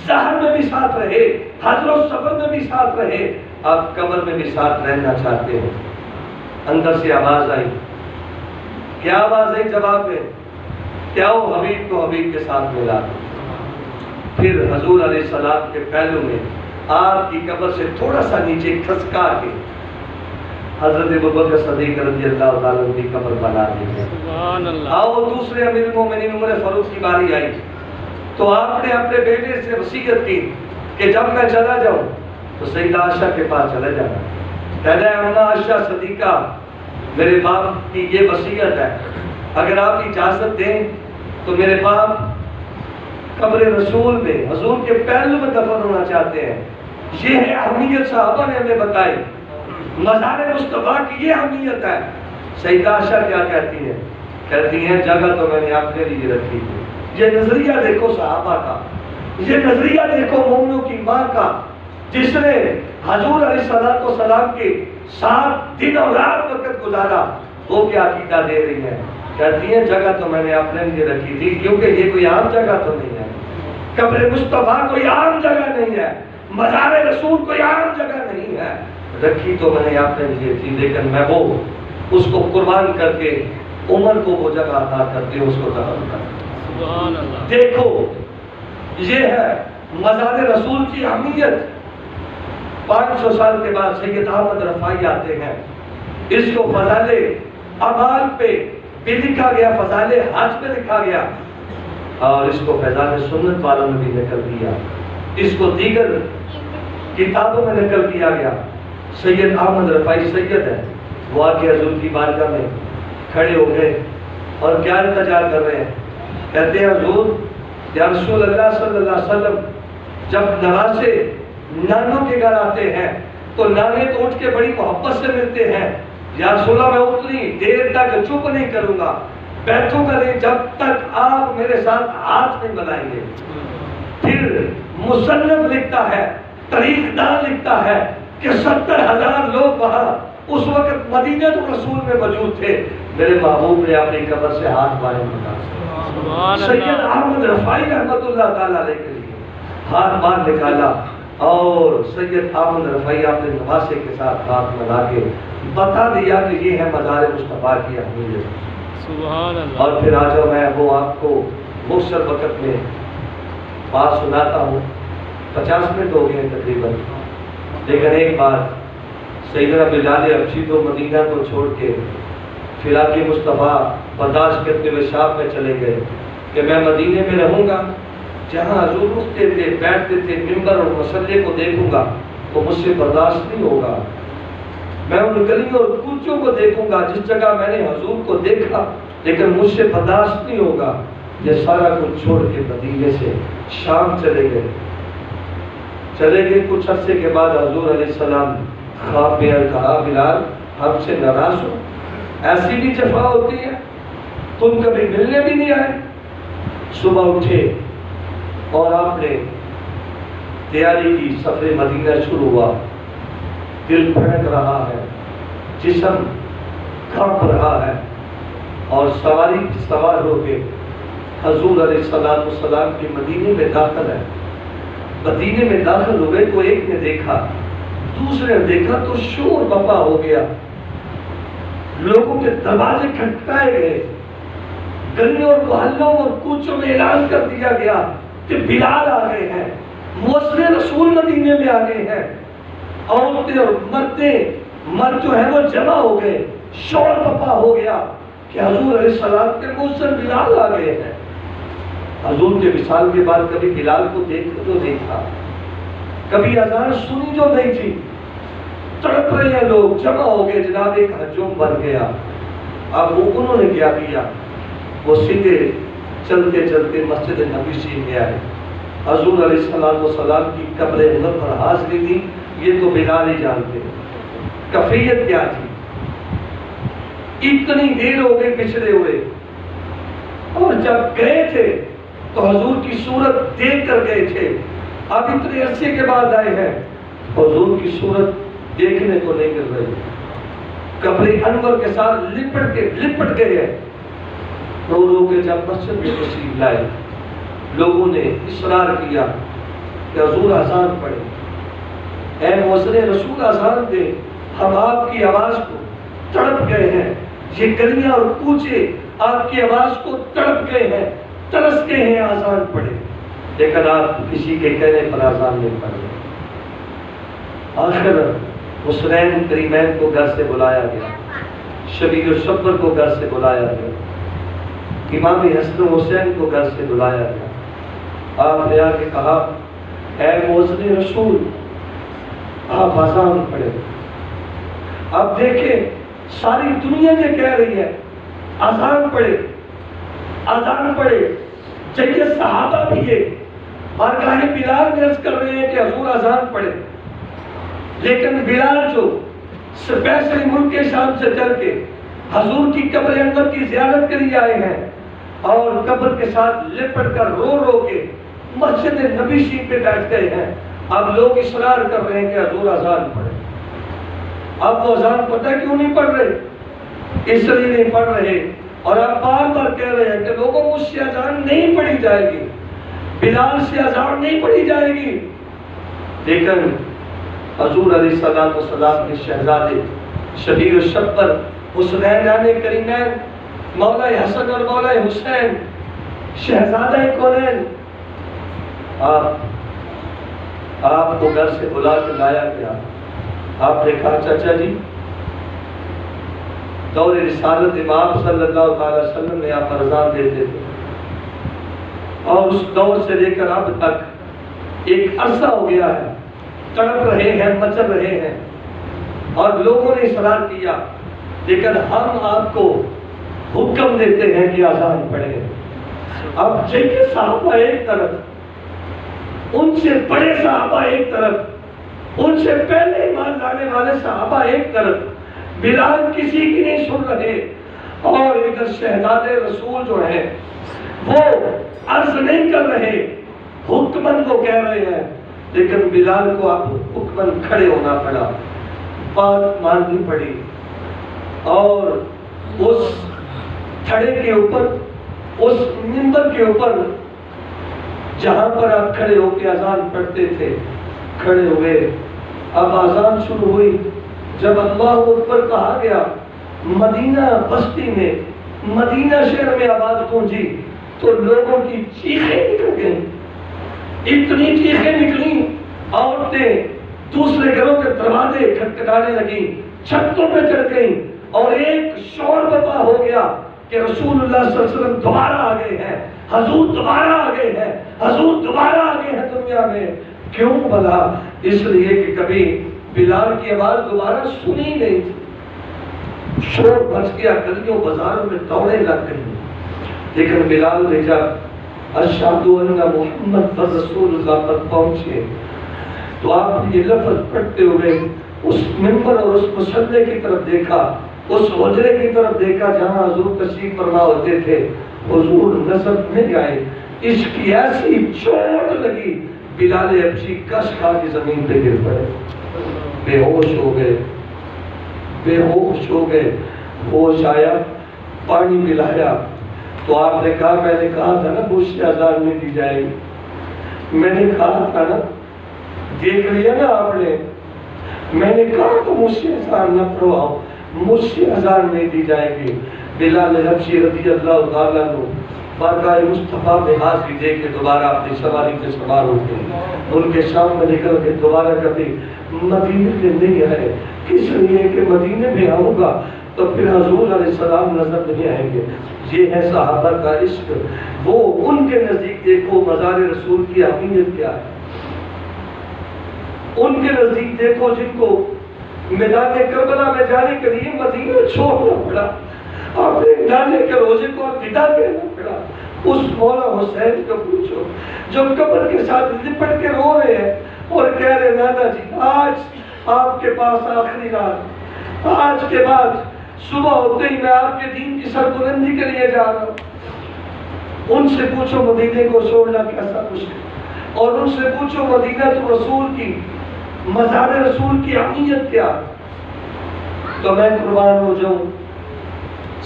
زہر میں بھی ساتھ رہے، حضر و صبر میں بھی ساتھ رہے، اب قبر میں بھی ساتھ رہنا چاہتے ہیں. اندر سے آواز آئی. کیا آواز آئی جواب میں؟ کیا وہ حبیب کو حبیب کے ساتھ ملا. پھر حضور علیہ السلام کے پہلو میں آپ کی قبر سے تھوڑا سا نیچے کھسکا کے حضرت ابوبکر صدیق رضی اللہ تعالیٰ عنہ کی قبر بنا دی ہے. سبحان اللہ. آؤ دوسرے امیر المومنین عمر فاروق کی باری آئی تو آپ نے اپنے بیٹے سے وصیت کی کہ جب میں چلا جاؤں تو سیدہ عائشہ کے پاس چلے جانا. کہنا ہے اماں عائشہ صدیقہ میرے باپ کی یہ وصیت ہے، اگر آپ اجازت دیں تو میرے باپ قبر رسول میں حضور کے پہلو میں دفن ہونا چاہتے ہیں. یہ ہے اہمیت صحابہ نے ہمیں بتائی. مزار مصطفیٰ کی یہ اہمیت ہے. سیدہ عائشہ کیا کہتی ہے؟ کہتی ہیں جگہ تو میں نے آپ کے لیے رکھی تھی. یہ نظریہ دیکھو صحابہ کا، یہ نظریہ دیکھو مومنوں کی ماں کا، جس نے حضور علیہ السلام کے 7 دن اور رات وقت گزارا. وہ کیا عقیدہ دے رہی ہے؟ کہتی ہیں جگہ تو میں نے اپنے لیے رکھی تھی، کیونکہ یہ کوئی عام جگہ تو نہیں ہے. قبر مصطفیٰ کوئی عام جگہ نہیں ہے، مزار رسول کوئی عام جگہ نہیں ہے. رکھی تو میں نے اپنے لیے تھی، لیکن میں وہ اس کو قربان کر کے عمر کو وہ جگہ عطا کر کے اس کو دفن کر. سبحان اللہ. دیکھو یہ ہے مزار رسول کی اہمیت. 500 سال کے بعد سید احمد رفاعی آتے ہیں. اس کو فضائل اعمال پہ بھی لکھا گیا، فضائل حج پہ لکھا گیا، اور اس کو فضائل سنت والوں نے بھی نقل دیا. اس کو دیگر کتابوں میں نقل کیا گیا. سید احمد رفاعی سید ہے، وہ آ کے حضور کی بارگاہ میں کھڑے ہو گئے اور کیا التجا کر رہے ہیں. کہتے ہیں حضور یا رسول اللہ صلی اللہ علیہ وسلم جب نواسے نانوں کے گھر آتے ہیں تو نانے تو اٹھ کے بڑی محبت سے ملتے ہیں، یا رسول اللہ میں اتنی دیر تک چپ نہیں کروں گا، بیٹھو کریں جب تک آپ میرے ساتھ ہاتھ نہیں ملائیں گے۔ پھر مصنف لکھتا ہے، تاریخ دان لکھتا ہے کہ 70,000 لوگ وہاں اس وقت مدینہ رسول میں موجود تھے، میرے محبوب نے اپنی قبر سے ہاتھ مارے نکالا۔ سید احمد رفاعی رحمۃ اللہ تعالیٰ علیہ کے لیے ہاتھ مار نکالا، اور سید احمد رفاعی اپنے نواسے کے ساتھ ہاتھ ملا کے بتا دیا کہ یہ ہے مزار مصطفیٰ کی اہمیت۔ سبحان اللہ۔ اور پھر آج میں وہ آپ کو مختصر وقت میں بات سناتا ہوں، 50 منٹ ہو گئے تقریباً، لیکن ایک بات، سیدنا بلال حبشی تو مدینہ کو چھوڑ کے فراق مصطفیٰ برداشت کرتے ہوئے شام میں چلے گئے کہ میں مدینے میں رہوں گا، جہاں حضور رکتے تھے بیٹھتے تھے منبر اور مصلے کو دیکھوں گا تو مجھ سے برداشت نہیں ہوگا، میں ان گلیوں اور کوچوں کو دیکھوں گا جس جگہ میں نے حضور کو دیکھا لیکن مجھ سے برداشت نہیں ہوگا۔ یہ سارا کچھ چھوڑ کے مدینے سے شام چلے گئے۔ کچھ عرصے کے بعد حضور علیہ السلام خواب میں کہا، بلال ہم سے ناراض ہو، ایسی بھی جفا ہوتی ہے، تم کبھی ملنے بھی نہیں آئے۔ صبح اٹھے اور آپ نے تیاری کی، سفر مدینہ شروع ہوا، دل دھڑک رہا ہے، جسم کانپ رہا ہے، اور سوار ہو کے حضور علیہ السلام کی مدینے میں داخل ہے۔ مدینے میں داخل ہوئے تو ایک نے دیکھا، دوسرے نے دیکھا تو شور بپا ہو گیا، لوگوں کے دروازے کھٹکھٹائے گئے، گلیوں اور محلوں اور کوچوں میں اعلان کر دیا گیا کہ بلال آ گئے ہیں، مؤذن رسول مدینے میں آ گئے ہیں۔ عورتیں اور مرد جو ہے وہ جمع ہو گئے، شور بپا ہو گیا کہ حضور علیہ السلام کے مؤذن بلال آ گئے ہیں۔ حضور کے وصال کے بعد کبھی بلال کو دیکھا تو دیکھا، کبھی اذان سنی جو نہیں تھی، تڑپ رہے ہیں لوگ، جمع ہو گئے، جناب ایک ہجوم بن گیا۔ اب وہ انہوں نے کیا کیا، وہ سیدھے چلتے چلتے مسجد نبوی میں آئے، حضور علیہ السلام کی قبر انور پر حاضری دی۔ یہ تو بلال ہی جانتے ہیں کیفیت کیا تھی، اتنی دیر ہو گئی پچھڑے ہوئے، اور جب گئے تھے تو حضور کی صورت دیکھ کر گئے تھے، اب اتنے عرصے کے بعد آئے ہیں، حضور کی صورت دیکھنے کو نہیں مل رہی، قبر انور کے ساتھ لپٹ گئے ہیں۔ رو رو کے جب مسجد میں تشریف لائے، لوگوں نے اصرار کیا کہ حضور اذان پڑھے، اے مؤذن رسول اذان دے، ہم آپ کی آواز کو تڑپ گئے ہیں، یہ گلیاں اور کوچے آپ کی آواز کو تڑپ گئے ہیں، ترس گئے ہیں، اذان پڑھے، لیکن آپ کسی کے کہنے پر اذان نہیں پڑھ رہے۔ آخر حسنین کریمین کو گھر سے بلایا گیا، شبیر و شبر کو گھر سے بلایا گیا، امام حسن و حسین کو گھر سے بلایا گیا۔ آپ نے آ کے کہا، اے مؤذن رسول آپ اذان پڑھے۔ اب دیکھیں ساری دنیا یہ کہہ رہی ہے اذان پڑھے، اذان پڑھے، چاہیے صحابہ بھی یہ بارگاہ بلال میں عرض کر رہے ہیں کہ حضور اذان پڑھے، لیکن بلال جو اسپیشلی ملک کے شام سے چل کے حضور کی قبر انور کی زیارت کے لیے آئے ہیں، اور قبر کے ساتھ لپٹ کر رو رو کے مسجد نبی شریف پہ بیٹھ گئے ہیں، اب لوگ اصرار کر رہے ہیں کہ حضور اذان پڑھے۔ اب وہ اذان پتہ کیوں نہیں پڑھ رہے؟ اس لیے نہیں پڑھ رہے، اور اب بار بار کہہ رہے ہیں کہ لوگوں مجھ سے اذان نہیں پڑھی جائے گی، بلال سے اذان نہیں پڑھی جائے گی، لیکن حضور علیہ السلام کے شہزادے شبیر و شبر حسنین کریمین مولا حسن اور مولا حسین شہزادہ کونین، آپ کو گھر سے بلا کے لایا گیا۔ آپ نے کہا چچا جی دور رسالت امام صلی اللہ علیہ وسلم میں آپ اذان دیتے تھے، اور اس دور سے لے کر اب تک ایک عرصہ ہو گیا ہے، تڑپ رہے ہیں، مچل رہے ہیں، اور لوگوں نے اصرار کیا، لیکن ہم آپ کو حکم دیتے ہیں کہ اذان پڑھیں۔ اب جیسے صحابہ ایک طرف، ان سے بڑے صحابہ ایک طرف، ان سے پہلے ایمان لانے والے صحابہ ایک طرف، بلال کسی کی نہیں سن رہے، اور ادھر شہزاد رسول جو ہیں وہ عرض نہیں کر رہے، حکمن کو کہہ رہے ہیں، لیکن بلال کو اب حکمن کھڑے ہونا پڑا، بات ماننی پڑی، اور اس تھڑے کے اوپر، اس منبر کے اوپر جہاں پر آپ کھڑے ہو کے اذان پڑھتے تھے، کھڑے ہوئے، اب اذان شروع ہوئی، جب اللہ اکبر کہا گیا، مدینہ بستی میں، مدینہ شہر میں آواز گونجی تو لوگوں کی چیخیں نکل گئیں، اتنی چیخیں نکلی، عورتیں دوسرے گھروں کے دروازے کھٹکھٹانے لگیں، چھتوں پہ چڑھ گئیں، اور ایک شور برپا ہو گیا کہ رسول اللہ صلی اللہ علیہ وسلم دوبارہ آ گئے ہیں، حضور دوبارہ آ گئے ہیں، حضور دوبارہ آ گئے ہیں دنیا میں۔ کیوں بھلا؟ اس لیے کہ کبھی بلال کی آواز دوبارہ سنی نہیں تھی، شور بچ گیا، گلیوں بازاروں میں دوڑے لگ گئی، لیکن بلال نے جب اشہد ان محمد رسول اللہ پر پہنچے تو آپ نے یہ لفظ پڑھتے ہوئے اس منبر اور اس مصلی کی طرف دیکھا، اس حجرے کی طرف دیکھا جہاں حضور تشریف فرما ہوتے تھے، حضور نظر نہیں آئے، اس کی ایسی چوٹ لگی، بلال حبشی کش کھا کے زمین پہ گر پڑے، بے ہوش ہو گئے، بے ہوش ہو گئے، ہوش آیا، پانی پلایا تو آپ نے کہا، میں نے کہا تھا نا مجھ سے اذان نہیں دی جائے گی، میں نے کہا تھا نا، دیکھ لیا نا آپ نے، میں نے کہا تو مجھ سے اذان نہ پڑھواؤ، مجھ سے اذان نہیں دی جائے گی۔ بلال حبشی رضی اللہ تعالیٰ عنہ بارگاہ مصطفیٰ میں حاضری دے کے دوبارہ اپنی سواری پہ سوار ہوتے ہیں، ان کے شام میں نکل کے دوبارہ کبھی مدینے میں نہیں آئے، کس لیے کہ مدینے میں آؤں گا تو پھر حضور علیہ السلام نظر نہیں آئیں گے۔ یہ ہے صحابہ کا عشق، وہ ان کے نزدیک دیکھو مزار رسول کی اہمیت کیا ہے، ان کے نزدیک دیکھو جن کو میدان کربلا میں جانے کے لیے مدینہ چھوڑنا پڑا، اپنے نانے کے روزے کو ودا کہنا پڑا، اس مولا حسین کو پوچھو جو قبر کے ساتھ لپٹ کے رو رہے ہیں اور کہہ رہے نانا جی آج آپ کے پاس آخری رات، آج کے بعد صبح ہوتے ہی میں آپ کے دین کی سربلندی کے لیے جا رہا ہوں۔ ان سے پوچھو مدینے کو چھوڑنا کیسا مشکل، اور ان سے پوچھو مدینہ تو رسول کی، مزار رسول کی اہمیت کیا۔ تو میں قربان ہو جاؤں،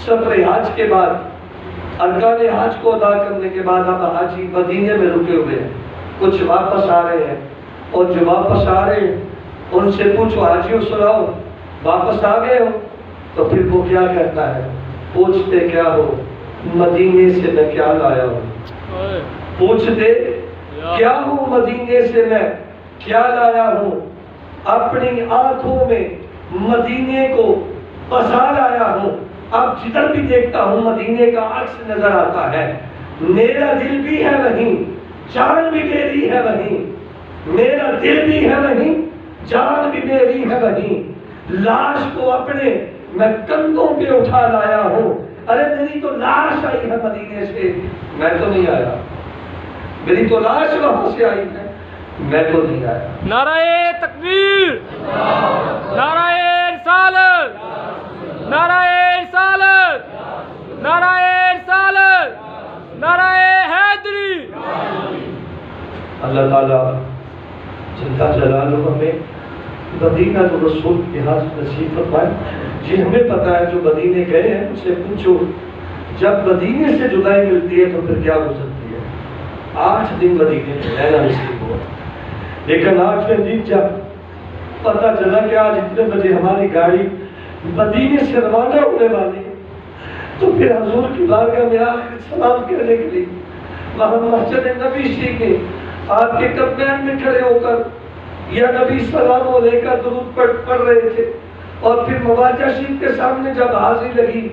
سفر حج کے بعد، ارکان حج کو ادا کرنے کے بعد اب حاجی مدینے میں رکے ہوئے ہیں، کچھ واپس آ رہے ہیں، اور جو واپس آ رہے ہیں ان سے پوچھو حاجیوں سناؤ واپس آ گئے ہو؟ تو پھر وہ کیا کہتا ہے؟ پوچھتے کیا ہو مدینے سے میں کیا لایا ہوں، پوچھتے کیا ہو مدینے سے میں کیا لایا ہوں، اپنی آنکھوں میں مدینے کو بسا لایا ہوں، اب جدھر بھی دیکھتا ہوں مدینے کا عکس نظر آتا ہے، میرا دل بھی ہے وہیں، جان بھی میری ہے وہیں، میرا دل بھی ہے وہیں، جان بھی میری ہے وہیں، لاش کو اپنے میں کندھوں پہ اٹھا لایا ہوں، ارے میری تو لاش آئی ہے مدینے سے، میں تو نہیں آیا، میری تو لاش وہاں سے آئی ہے، میں تو نہیں آیا۔ نعرہ تکبیر، نعرہ رسالت، نعرہ رسالت، نعرہ رسالت، نعرہ حیدری۔ اللہ تعالیٰ جل جلالہ ہمیں مدینہ تو رسول کی حاضر نصیب فرمائے۔ جی ہمیں پتا ہے جو مدینے گئے ہیں ان سے پوچھو جب مدینے سے جدائی ملتی ہے تو پھر کیا گزرتی ہے۔ 8 دن مدینے میں رہنا نصیب ہوا، لیکن 8ویں دن جب پتہ چلا کہ آج اتنے بجے ہماری گاڑی مدینے سے روانہ ہونے والی ہے، تو پھر حضور کی بارگاہ میں آخر سلام کرنے کے لیے وہاں مسجد نبی شریف میں آپ کے کمرے میں کھڑے ہو کر یا نبی سلام علیکہ درود پڑھ رہے تھے، اور پھر مواجہ شریف کے سامنے جب حاضری لگی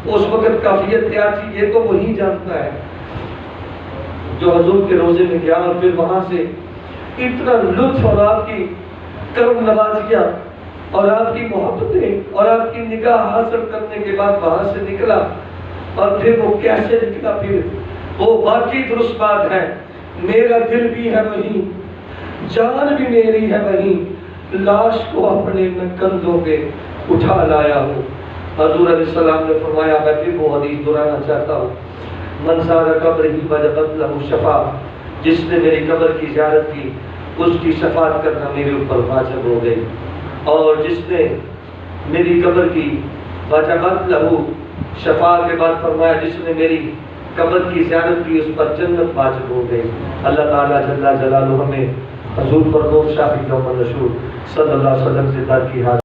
اس وقت کافیت کیا تھی یہ تو وہی جانتا ہے جو حضور کے روزے میں گیا، اور پھر وہاں سے اتنا لطف اور آپ کی کرم نوازیاں اور آپ کی محبتیں اور آپ کی نگاہ حاصل کرنے کے بعد وہاں سے نکلا، اور پھر وہ کیسے نکلا، پھر وہ واقعی درست بات ہے، میرا دل بھی ہے وہیں، جان بھی میری ہے وہیں، لاش کو اپنے میں کندھوں پہ اٹھا لایا ہوں۔ حضور علیہ السلام نے فرمایا، میں پھر وہ حدیث دہرانا چاہتا ہوں، من زار قبرہ وجبت لہ شفاعہ، جس نے میری قبر کی زیارت کی اس کی شفاعت کرنا میرے اوپر واجب ہو گئی، اور جس نے میری قبر کی وجبت لہ شفاعت کے بعد فرمایا جس نے میری قبر کی زیارت کی اس پر جنت واجب ہو گئی۔ اللہ تعالیٰ جل جلالہ ہمیں حضور پر نور شافی کا منشور صلی اللہ علیہ وسلم سے در کی حاضر